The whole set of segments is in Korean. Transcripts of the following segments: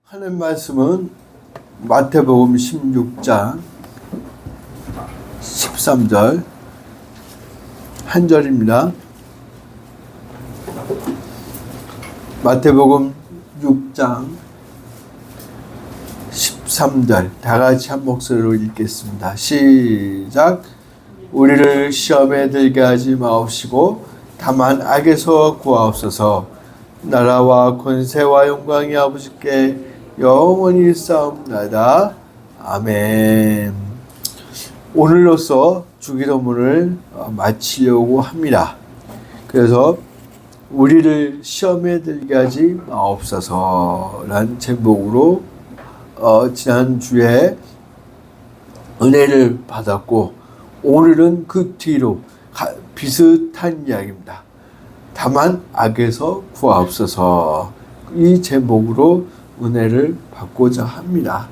하는 말씀은 마태복음 16장 13절 한 절입니다. 마태복음 6장 13절 다 같이 한 목소리로 읽겠습니다. 시작. 우리를 시험에 들게 하지 마옵시고 다만 악에서 구하옵소서. 나라와 권세와 영광이 아버지께 영원히 있사옵나이다. 아멘. 오늘로써 주기도문을 마치려고 합니다. 그래서 우리를 시험에 들게 하지 마옵소서라는 제목으로 지난주에 은혜를 받았고, 오늘은 그 뒤로 비슷한 이야기입니다. 다만 악에서 구하옵소서, 이 제목으로 은혜를 받고자 합니다.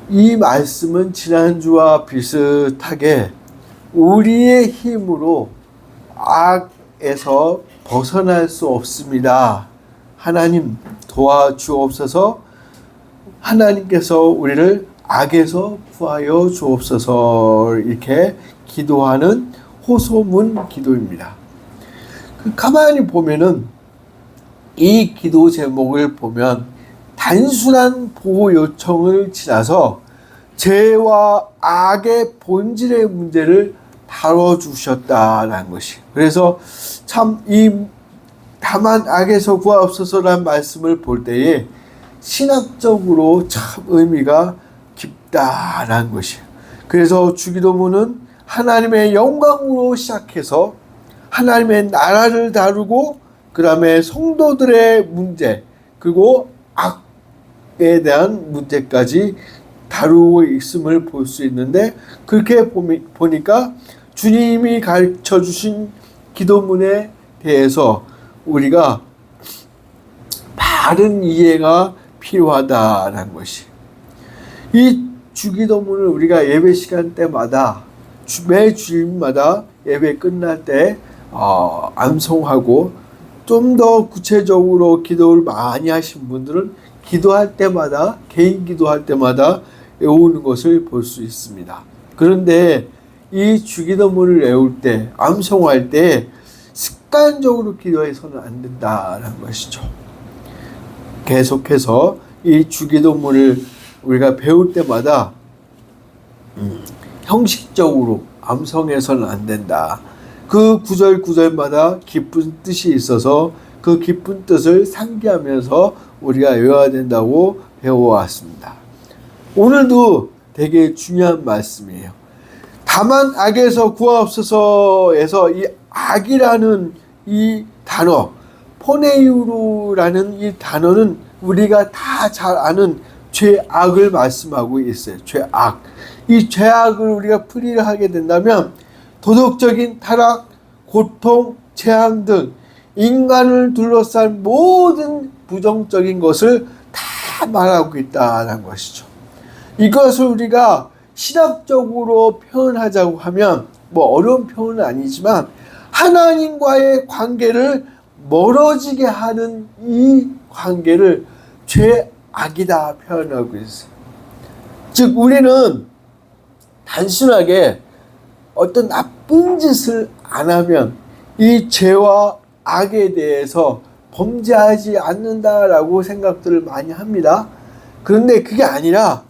이 말씀은 지난주와 비슷하게 우리의 힘으로 악에서 벗어날 수 없습니다. 하나님 도와주옵소서. 하나님께서 우리를 악에서 구하여 주옵소서, 이렇게 기도하는 호소문 기도입니다. 가만히 보면은 이 기도 제목을 보면 단순한 보호 요청을 지나서 죄와 악의 본질의 문제를 다뤄주셨다라는 것이, 그래서 참 이 다만 악에서 구하옵소서라는 말씀을 볼 때에 신학적으로 참 의미가 깊다라는 것이에요. 그래서 주기도문은 하나님의 영광으로 시작해서 하나님의 나라를 다루고, 그 다음에 성도들의 문제, 그리고 악에 대한 문제까지 다루고 있음을 볼 수 있는데, 그렇게 보니까 주님이 가르쳐 주신 기도문에 대해서 우리가 바른 이해가 필요하다는 것이, 이 주기도문을 우리가 예배 시간 때마다 매 주일마다 예배 끝날 때 암송하고, 좀 더 구체적으로 기도를 많이 하신 분들은 기도할 때마다, 개인 기도할 때마다 외우는 것을 볼 수 있습니다. 그런데 이 주기도문을 외울 때, 암송할 때 습관적으로 기도해서는 안 된다는 것이죠. 계속해서 이 주기도문을 우리가 배울 때마다 형식적으로 암송해서는 안 된다. 그 구절마다 깊은 뜻이 있어서 그 깊은 뜻을 상기하면서 우리가 외워야 된다고 배워왔습니다. 오늘도 되게 중요한 말씀이에요. 다만 악에서 구하옵소서에서 이 악이라는 이 단어, 포네이우로라는 이 단어는 우리가 다 잘 아는 죄악을 말씀하고 있어요. 죄악. 이 죄악을 우리가 풀이를 하게 된다면 도덕적인 타락, 고통, 재앙 등 인간을 둘러싼 모든 부정적인 것을 다 말하고 있다는 것이죠. 이것을 우리가 신학적으로 표현하자고 하면, 뭐 어려운 표현은 아니지만 하나님과의 관계를 멀어지게 하는 이 관계를 죄악이다 표현하고 있어요. 즉 우리는 단순하게 어떤 나쁜 짓을 안 하면 이 죄와 악에 대해서 범죄하지 않는다라고 생각들을 많이 합니다. 그런데 그게 아니라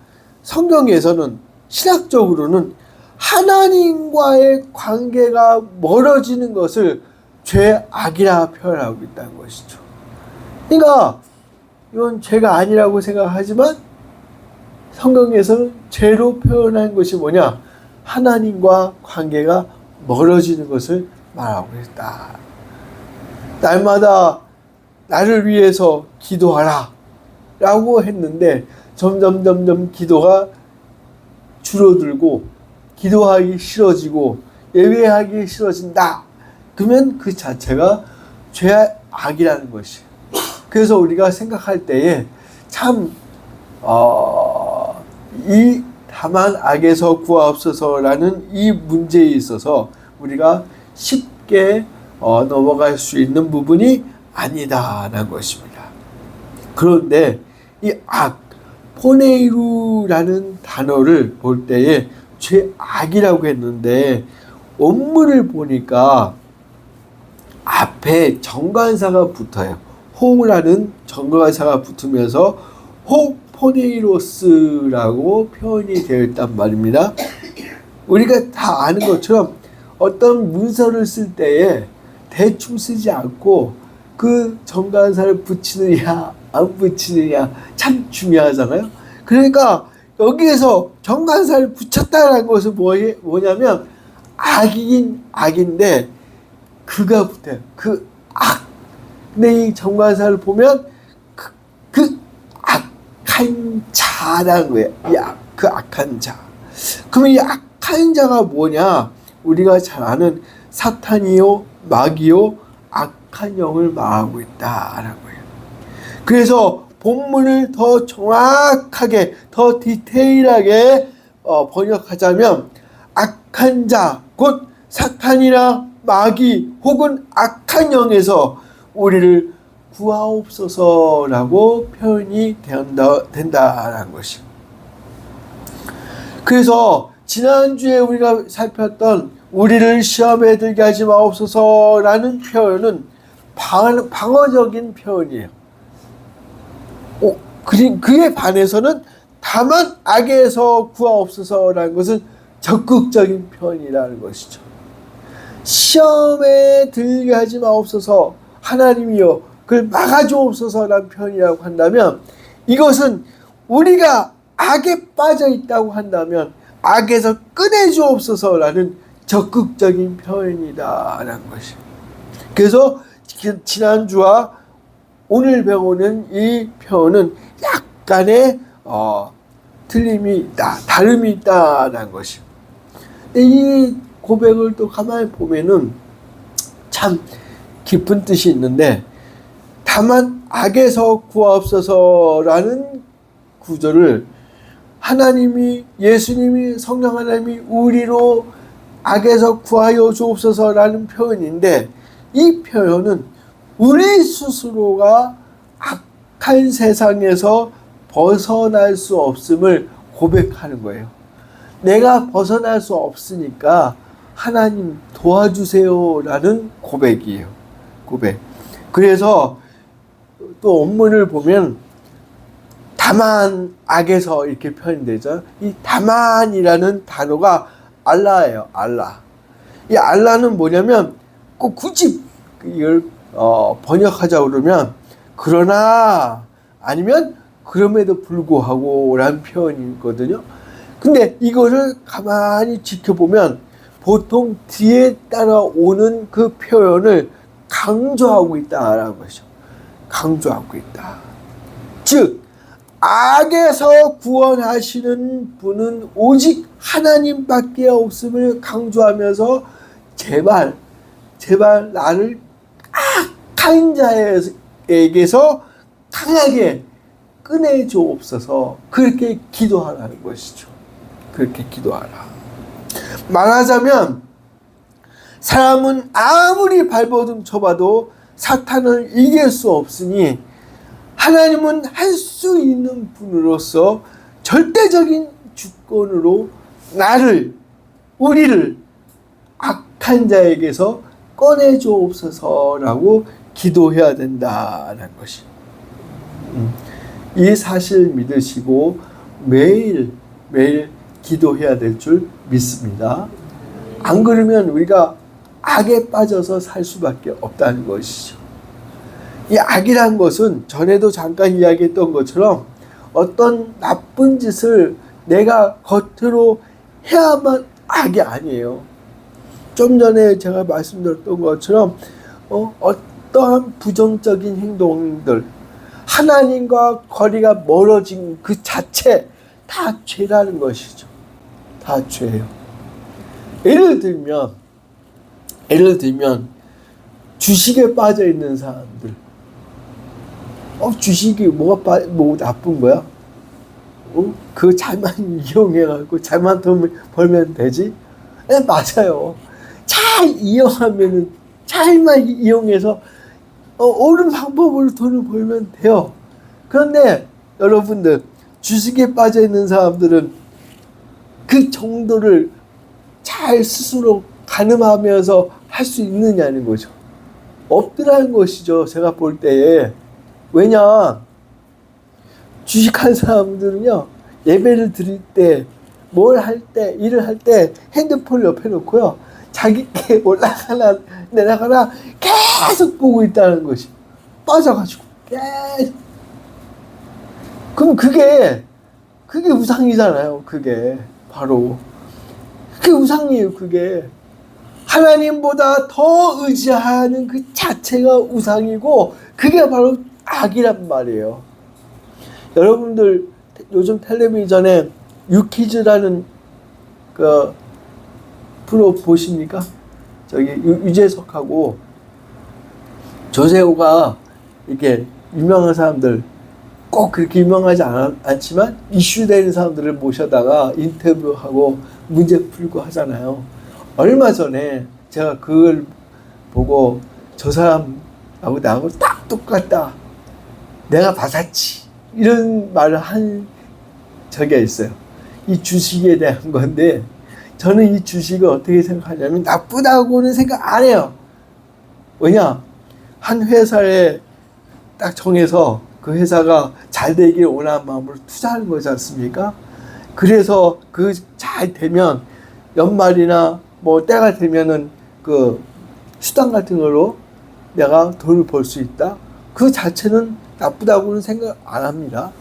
성경에서는, 신학적으로는 하나님과의 관계가 멀어지는 것을 죄악이라 표현하고 있다는 것이죠. 그러니까 이건 죄가 아니라고 생각하지만 성경에서는 죄로 표현한 것이 뭐냐? 하나님과 관계가 멀어지는 것을 말하고 있다. 날마다 나를 위해서 기도하라 라고 했는데 점점 기도가 줄어들고 기도하기 싫어지고 예배하기 싫어진다. 그러면 그 자체가 죄악이라는 것이에요. 그래서 우리가 생각할 때에 참 이 다만 악에서 구하옵소서라는 이 문제에 있어서 우리가 쉽게 넘어갈 수 있는 부분이 아니다라는 것입니다. 그런데 이 악, 포네이루라는 단어를 볼 때에 죄악이라고 했는데 원문을 보니까 앞에 정관사가 붙어요. 호라는 정관사가 붙으면서 호포네이로스라고 표현이 되어 있단 말입니다. 우리가 다 아는 것처럼 어떤 문서를 쓸 때에 대충 쓰지 않고 그 정관사를 붙이느냐 안 붙이느냐 참 중요하잖아요. 그러니까 여기에서 정관사를 붙였다는 것은 뭐냐면 악이긴 악인데 그가 붙어요. 그 악. 근데 이 정관사를 보면 그 악한 자라는 거예요. 그 악한 자. 그러면 이 악한 자가 뭐냐? 우리가 잘 아는 사탄이요, 마귀요, 악한 영을 말하고 있다라는 거예요. 그래서 본문을 더 정확하게, 더 디테일하게 번역하자면 악한 자, 곧 사탄이나 마귀 혹은 악한 영에서 우리를 구하옵소서라고 표현이 된다라는 것이요. 그래서 지난주에 우리가 살폈던 우리를 시험에 들게 하지 마옵소서라는 표현은 방어적인 표현이에요. 그에 반해서는 다만 악에서 구하옵소서라는 것은 적극적인 표현이라는 것이죠. 시험에 들게 하지 마옵소서, 하나님이여 그걸 막아주옵소서라는 표현이라고 한다면, 이것은 우리가 악에 빠져 있다고 한다면 악에서 꺼내주옵소서라는 적극적인 표현이다라는 것이에요. 그래서 지난주와 오늘 배우는 이 표현은 약간의 틀림이 있다, 다름이 있다라는 것이에요. 이 고백을 또 가만히 보면은 참 깊은 뜻이 있는데, 다만 악에서 구하옵소서라는 구절을 하나님이, 예수님이, 성령 하나님이 우리로 악에서 구하여 주옵소서라는 표현인데, 이 표현은 우리 스스로가 악한 세상에서 벗어날 수 없음을 고백하는 거예요. 내가 벗어날 수 없으니까 하나님 도와주세요라는 고백이에요. 고백. 그래서 또 원문을 보면 다만 악에서 이렇게 표현되죠. 이 다만이라는 단어가 알라예요. 알라. 이 알라는 뭐냐면 꼭 굳이 이걸 번역하자 그러면 그러나 아니면 그럼에도 불구하고 라는 표현이거든요. 근데 이거를 가만히 지켜보면 보통 뒤에 따라오는 그 표현을 강조하고 있다라는 것이죠. 강조하고 있다. 즉 악에서 구원하시는 분은 오직 하나님밖에 없음을 강조하면서 제발 나를 악한 자에게서 강하게 꺼내주옵소서, 그렇게 기도하라는 것이죠. 그렇게 기도하라. 말하자면 사람은 아무리 발버둥 쳐봐도 사탄을 이길 수 없으니 하나님은 할 수 있는 분으로서 절대적인 주권으로 우리를 악한 자에게서 꺼내주옵소서라고 기도해야 된다는 것이. 이 사실 믿으시고 매일 기도해야 될 줄 믿습니다. 안 그러면 우리가 악에 빠져서 살 수밖에 없다는 것이죠. 이 악이란 것은 전에도 잠깐 이야기했던 것처럼 어떤 나쁜 짓을 내가 겉으로 해야만 악이 아니에요. 좀 전에 제가 말씀드렸던 것처럼 어떠한 부정적인 행동들, 하나님과 거리가 멀어진 그 자체 다 죄라는 것이죠. 다 죄예요. 예를 들면 주식에 빠져 있는 사람들, 주식이 뭐 나쁜 거야? 그거 잘만 이용해가지고 잘만 돈 벌면 되지? 네, 맞아요. 잘 이용하면은, 잘만 이용해서 옳은 방법으로 돈을 벌면 돼요. 그런데 여러분들 주식에 빠져 있는 사람들은 그 정도를 잘 스스로 가늠하면서 할 수 있느냐는 거죠. 없더라는 것이죠. 제가 볼 때에. 왜냐, 주식한 사람들은요, 예배를 드릴 때, 뭘 할 때, 일을 할 때 핸드폰을 옆에 놓고요, 자기께 올라가나 내려가나 계속 보고 있다는 것이 빠져가지고 계속. 그럼 그게 우상이잖아요. 그게 바로 그게 우상이에요. 그게 하나님보다 더 의지하는 그 자체가 우상이고, 그게 바로 악이란 말이에요. 여러분들 요즘 텔레비전에 유퀴즈라는 그 프로 보십니까? 저기 유재석하고 조세호가 이렇게 유명한 사람들, 꼭 그렇게 유명하지 않지만 이슈되는 사람들을 모셔다가 인터뷰하고 문제 풀고 하잖아요. 얼마 전에 제가 그걸 보고 저 사람하고 나하고 딱 똑같다, 내가 받았지, 이런 말을 한 적이 있어요. 이 주식에 대한 건데, 저는 이 주식을 어떻게 생각하냐면 나쁘다고는 생각 안 해요. 왜냐, 한 회사에 딱 정해서 그 회사가 잘 되길 원하는 마음으로 투자하는 거지 않습니까? 그래서 그 잘 되면 연말이나 뭐 때가 되면은 그 수당 같은 걸로 내가 돈을 벌 수 있다. 그 자체는 나쁘다고는 생각 안 합니다.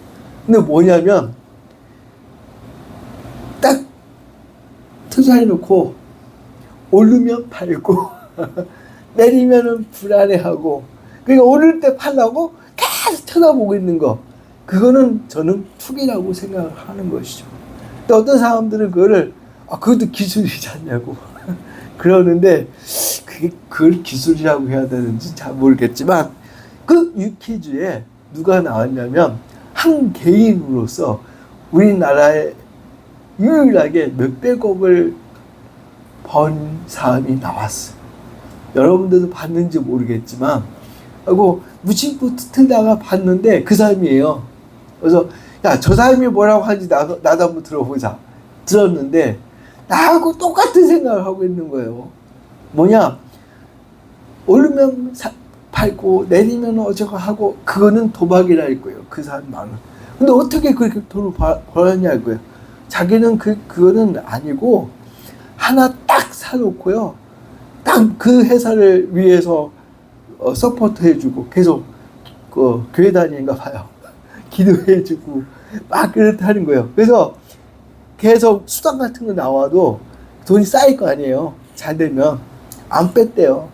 근데 뭐냐면 딱 투자해놓고 오르면 팔고 내리면은 불안해하고, 그러니까 오를 때 팔라고 계속 쳐다보고 있는 거, 그거는 저는 투기라고 생각을 하는 것이죠. 근데 어떤 사람들은 그거를 그것도 기술이지 않냐고 그러는데, 그걸 기술이라고 해야 되는지 잘 모르겠지만, 그 유퀴즈에 누가 나왔냐면 한 개인으로서 우리나라에 유일하게 몇백억을 번 사람이 나왔어요. 여러분들도 봤는지 모르겠지만, 하고 무심코 틀다가 봤는데 그 사람이에요. 그래서 야, 저 사람이 뭐라고 하는지 나도 한번 들어보자. 들었는데 나하고 똑같은 생각을 하고 있는 거예요. 뭐냐, 오르면 팔고 내리면 어쩌고 하고, 그거는 도박이라 했고요. 그 사람 말은. 근데 어떻게 그렇게 돈을 벌었냐고요. 자기는 그거는 아니고 하나 딱 사놓고요, 딱 그 회사를 위해서 서포트 해주고 계속 그 교회 다니는가 봐요. 기도해주고 막 그렇다는 거예요. 그래서 계속 수당 같은 거 나와도 돈이 쌓일 거 아니에요. 잘 되면 안 뺐대요.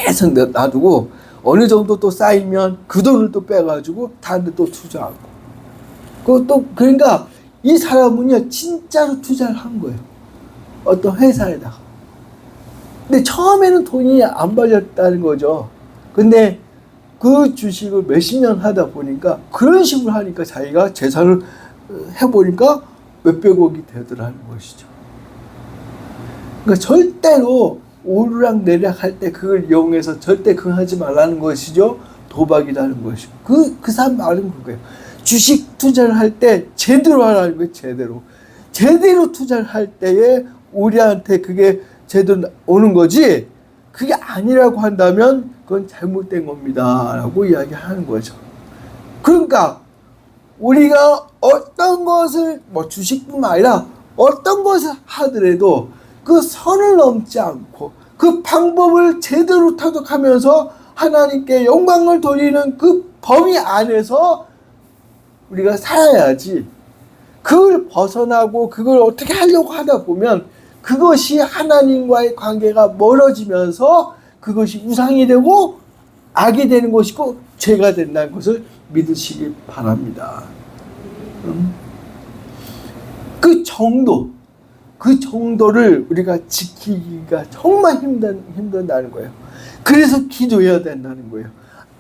계속 놔두고 어느 정도 또 쌓이면 그 돈을 또 빼가지고 다른 데 또 투자하고. 그것도, 그러니까 이 사람은요 진짜로 투자를 한 거예요. 어떤 회사에다가. 근데 처음에는 돈이 안 벌렸다는 거죠. 근데 그 주식을 몇십 년 하다 보니까, 그런 식으로 하니까 자기가 재산을 해보니까 몇백억이 되더라는 것이죠. 그러니까 절대로 오르락 내리락 할 때 그걸 이용해서 절대 그거 하지 말라는 것이죠. 도박이라는 것이고. 그 사람 말은 그거예요. 주식 투자를 할 때 제대로 하라는 거예요. 제대로 투자를 할 때에 우리한테 그게 제대로 오는 거지, 그게 아니라고 한다면 그건 잘못된 겁니다 라고 이야기하는 거죠. 그러니까 우리가 어떤 것을, 뭐 주식뿐만 아니라 어떤 것을 하더라도 그 선을 넘지 않고 그 방법을 제대로 터득하면서 하나님께 영광을 돌리는 그 범위 안에서 우리가 살아야지, 그걸 벗어나고 그걸 어떻게 하려고 하다 보면 그것이 하나님과의 관계가 멀어지면서 그것이 우상이 되고 악이 되는 것이고 죄가 된다는 것을 믿으시기 바랍니다. 그 정도를 우리가 지키기가 정말 힘든다는 거예요. 그래서 기도해야 된다는 거예요.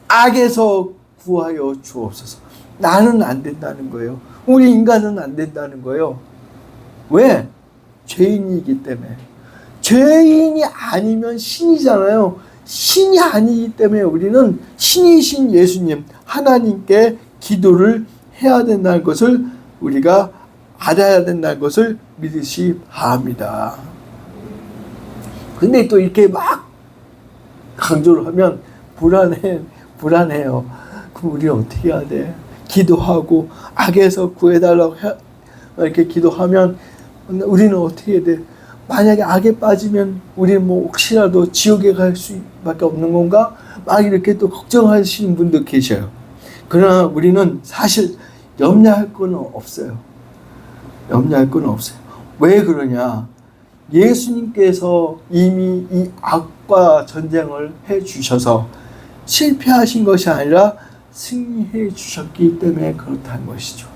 악에서 구하여 주옵소서. 나는 안 된다는 거예요. 우리 인간은 안 된다는 거예요. 왜? 죄인이기 때문에. 죄인이 아니면 신이잖아요. 신이 아니기 때문에 우리는 신이신 예수님, 하나님께 기도를 해야 된다는 것을 우리가 알아야 된다는 것을 믿으시 바랍니다. 근데 또 이렇게 막 강조를 하면 불안해요. 그럼 우리는 어떻게 해야 돼? 기도하고 악에서 구해달라고 이렇게 기도하면 우리는 어떻게 해야 돼? 만약에 악에 빠지면 우리는 뭐 혹시라도 지옥에 갈 수밖에 없는 건가? 막 이렇게 또 걱정하시는 분도 계셔요. 그러나 우리는 사실 염려할 건 없어요. 염려할 건 없어요. 왜 그러냐? 예수님께서 이미 이 악과 전쟁을 해 주셔서 실패하신 것이 아니라 승리해 주셨기 때문에 그렇다는 것이죠.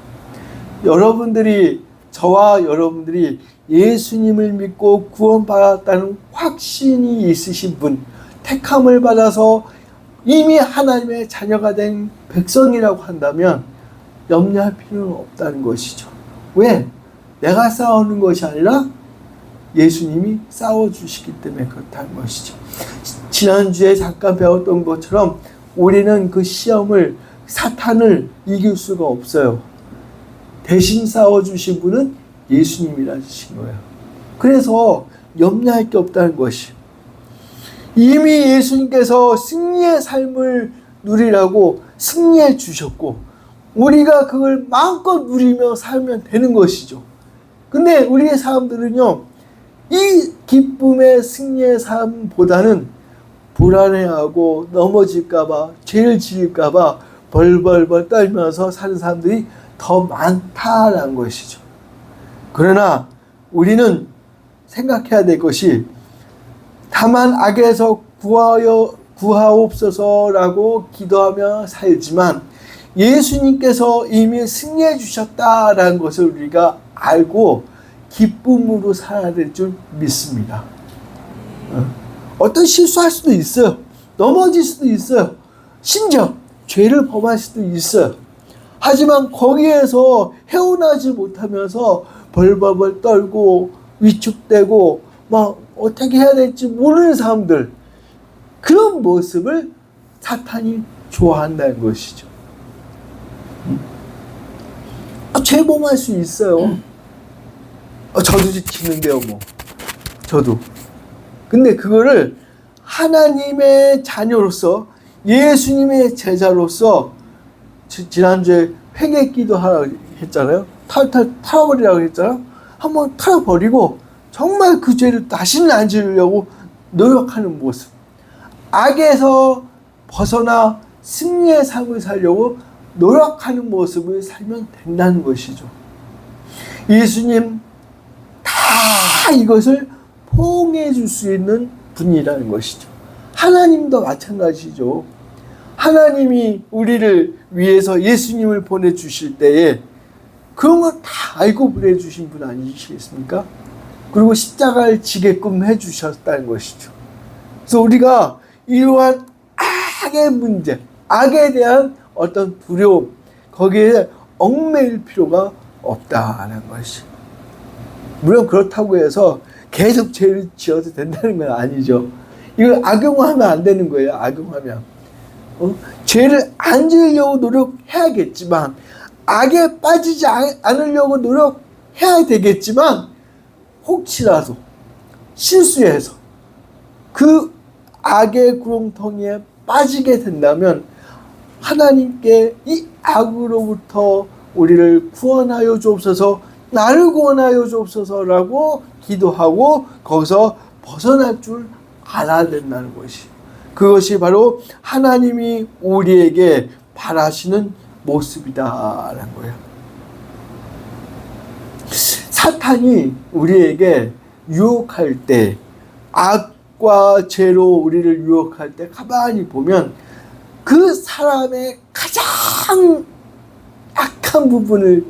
저와 여러분들이 예수님을 믿고 구원받았다는 확신이 있으신 분, 택함을 받아서 이미 하나님의 자녀가 된 백성이라고 한다면 염려할 필요는 없다는 것이죠. 왜? 내가 싸우는 것이 아니라 예수님이 싸워주시기 때문에 그렇다는 것이죠. 지난주에 잠깐 배웠던 것처럼 우리는 그 시험을, 사탄을 이길 수가 없어요. 대신 싸워주신 분은 예수님이라신 거예요. 그래서 염려할 게 없다는 것이, 이미 예수님께서 승리의 삶을 누리라고 승리해 주셨고 우리가 그걸 마음껏 누리며 살면 되는 것이죠. 근데 우리의 사람들은요, 이 기쁨의 승리의 삶보다는 불안해하고 넘어질까봐, 죄를 지을까봐 벌벌벌 떨면서 사는 사람들이 더 많다라는 것이죠. 그러나 우리는 생각해야 될 것이, 다만 악에서 구하옵소서라고 기도하며 살지만 예수님께서 이미 승리해 주셨다라는 것을 우리가 알고 기쁨으로 살아야 될 줄 믿습니다. 어떤 실수할 수도 있어요. 넘어질 수도 있어요. 심지어 죄를 범할 수도 있어요. 하지만 거기에서 헤어나지 못하면서 벌벌벌 떨고 위축되고 막 어떻게 해야 될지 모르는 사람들, 그런 모습을 사탄이 좋아한다는 것이죠. 죄 범할 수 있어요. 저도 지키는데요, 뭐. 저도. 근데 그거를 하나님의 자녀로서, 예수님의 제자로서, 지난주에 회개 기도하라고 했잖아요. 털어버리라고 했잖아요. 한번 털어버리고 정말 그 죄를 다시는 안 지으려고 노력하는 모습. 악에서 벗어나 승리의 삶을 살려고 노력하는 모습을 살면 된다는 것이죠. 예수님 다 이것을 포옹해 줄 수 있는 분이라는 것이죠. 하나님도 마찬가지죠. 하나님이 우리를 위해서 예수님을 보내주실 때에 그런 거 다 알고 보내주신 분 아니시겠습니까? 그리고 십자가를 지게끔 해주셨다는 것이죠. 그래서 우리가 이러한 악의 문제, 악에 대한 어떤 두려움, 거기에 얽매일 필요가 없다는 것이. 물론 그렇다고 해서 계속 죄를 지어도 된다는 건 아니죠. 이걸 악용하면 안 되는 거예요. 악용하면. 죄를 안 지으려고 노력해야겠지만, 악에 빠지지 않으려고 노력해야 되겠지만, 혹시라도 실수해서 그 악의 구렁텅이에 빠지게 된다면 하나님께 이 악으로부터 우리를 구원하여 주옵소서, 나를 구원하여 주옵소서라고 기도하고 거기서 벗어날 줄 알아야 된다는 것이, 그것이 바로 하나님이 우리에게 바라시는 모습이다라는 거예요. 사탄이 우리에게 유혹할 때, 악과 죄로 우리를 유혹할 때 가만히 보면 그 사람의 가장 악한 부분을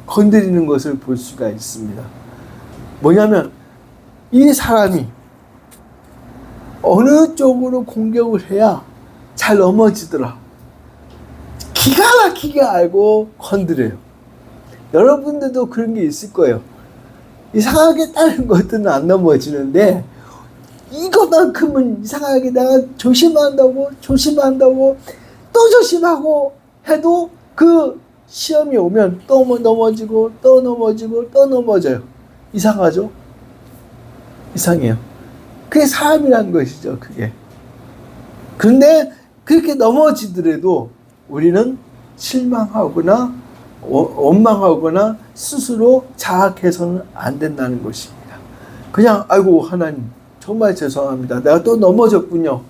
건드리는 것을 볼 수가 있습니다. 뭐냐면 이 사람이 어느 쪽으로 공격을 해야 잘 넘어지더라, 기가 막히게 알고 건드려요. 여러분들도 그런 게 있을 거예요. 이상하게 다른 것들은 안 넘어지는데 이것만큼은 이상하게 내가 조심한다고 또 조심하고 해도 그 시험이 오면 또 넘어지고 또 넘어지고 또 넘어져요. 이상하죠? 이상해요. 그게 삶이란 것이죠. 그게. 그런데 그렇게 넘어지더라도 우리는 실망하거나 원망하거나 스스로 자학해서는 안 된다는 것입니다. 그냥 아이고 하나님 정말 죄송합니다. 내가 또 넘어졌군요.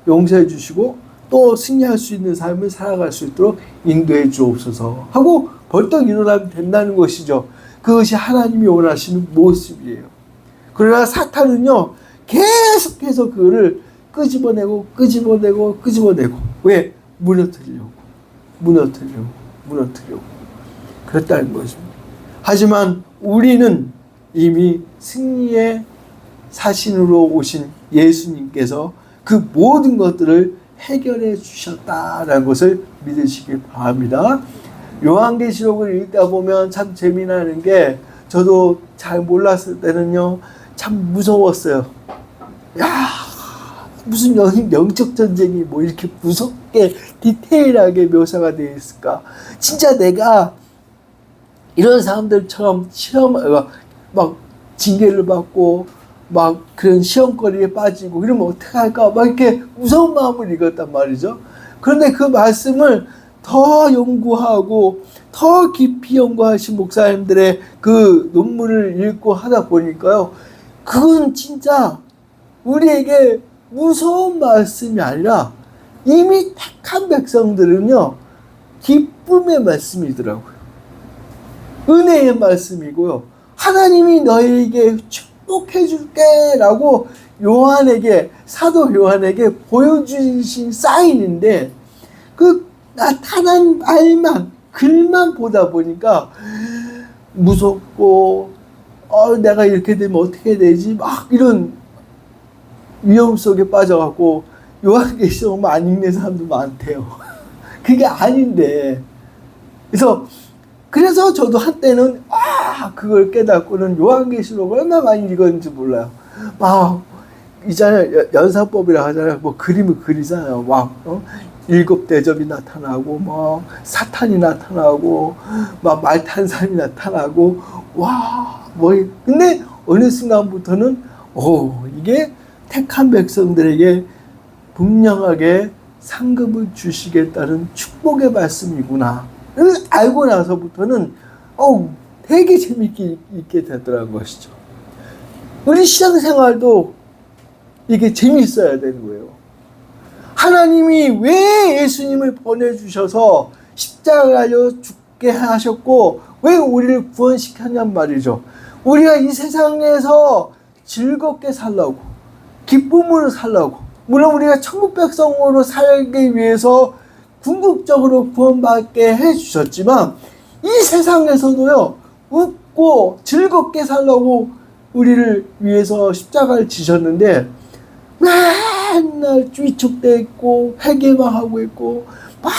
용서해 주시고 또 승리할 수 있는 삶을 살아갈 수 있도록 인도해 주옵소서 하고 벌떡 일어나면 된다는 것이죠. 그것이 하나님이 원하시는 모습이에요. 그러나 사탄은요 계속해서 그거를 끄집어내고 왜? 무너뜨리려고 그랬다는 것입니다. 하지만 우리는 이미 승리의 사신으로 오신 예수님께서 그 모든 것들을 해결해 주셨다라는 것을 믿으시길 바랍니다. 요한계시록을 읽다 보면 참 재미나는 게 저도 잘 몰랐을 때는요 참 무서웠어요. 야 무슨 영적 전쟁이 뭐 이렇게 무섭게 디테일하게 묘사가 되어 있을까? 진짜 내가 이런 사람들처럼 막 징계를 받고 막 그런 시험거리에 빠지고 이러면 어떡할까? 막 이렇게 무서운 마음을 읽었단 말이죠. 그런데 그 말씀을 더 연구하고 더 깊이 연구하신 목사님들의 그 논문을 읽고 하다 보니까요. 그건 진짜 우리에게 무서운 말씀이 아니라 이미 택한 백성들은요. 기쁨의 말씀이더라고요. 은혜의 말씀이고요. 하나님이 너에게 축복해 줄게 라고 사도 요한에게 보여주신 사인인데 그 나타난 글만 보다 보니까 무섭고 내가 이렇게 되면 어떻게 되지? 막 이런 위험 속에 빠져갖고 요한계시록만 안 읽는 사람도 많대요. 그게 아닌데. 그래서 저도 한때는 그걸 깨닫고는 요한계시록을 얼마나 많이 읽었는지 몰라요. 막 있잖아요. 연상법이라 하잖아요. 뭐 그림을 그리잖아요. 막 7 대접이 나타나고 뭐 사탄이 나타나고 막 말 탄 사람이 나타나고 근데 어느 순간부터는 이게 택한 백성들에게 분명하게 상급을 주시겠다는 축복의 말씀이구나. 알고 나서부터는 되게 재밌게 읽게 되더라는 것이죠. 우리 신앙생활도 이게 재밌어야 되는 거예요. 하나님이 왜 예수님을 보내주셔서 십자가로 죽게 하셨고 왜 우리를 구원시켰냔 말이죠. 우리가 이 세상에서 즐겁게 살라고 기쁨으로 살라고 물론 우리가 천국 백성으로 살기 위해서 궁극적으로 구원받게 해주셨지만 이 세상에서도요 웃고 즐겁게 살라고 우리를 위해서 십자가를 지셨는데 맨날 위축돼 있고 회개만 하고 있고 막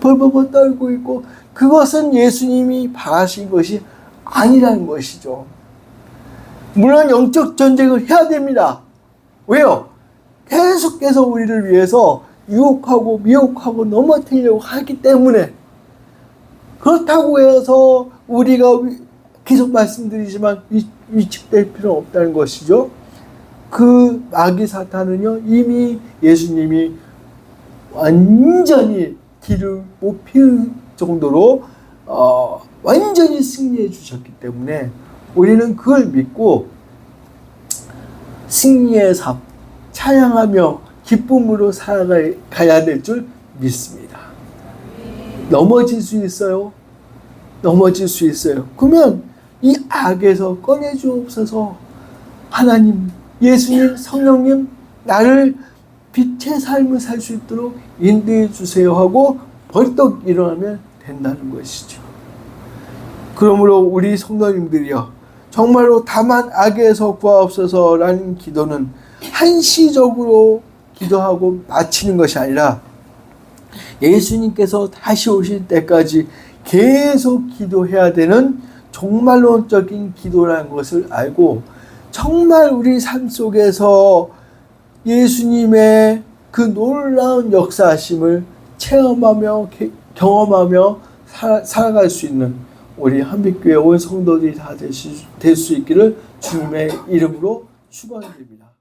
벌벌벌 떨고 있고 그것은 예수님이 바라신 것이 아니라는 것이죠. 물론 영적 전쟁을 해야 됩니다. 왜요? 계속해서 우리를 위해서 유혹하고 미혹하고 넘어뜨리려고 하기 때문에 그렇다고 해서 우리가 계속 말씀드리지만 위축될 필요는 없다는 것이죠. 그 마귀 사탄은요 이미 예수님이 완전히 뒤를 못 피울 정도로 완전히 승리해 주셨기 때문에 우리는 그걸 믿고 승리의 삶 찬양하며 기쁨으로 살아가야 될 줄 믿습니다. 넘어질 수 있어요. 그러면 이 악에서 꺼내주옵소서. 하나님, 예수님, 성령님 나를 빛의 삶을 살 수 있도록 인도해 주세요 하고 벌떡 일어나면 된다는 것이죠. 그러므로 우리 성도님들이요 정말로 다만 악에서 구하옵소서라는 기도는 한시적으로 기도하고 마치는 것이 아니라 예수님께서 다시 오실 때까지 계속 기도해야 되는 종말론적인 기도라는 것을 알고 정말 우리 삶 속에서 예수님의 그 놀라운 역사하심을 체험하며 경험하며 살아갈 수 있는 우리 한빛교회 온 성도들이 다 될 수 있기를 주님의 이름으로 축원드립니다.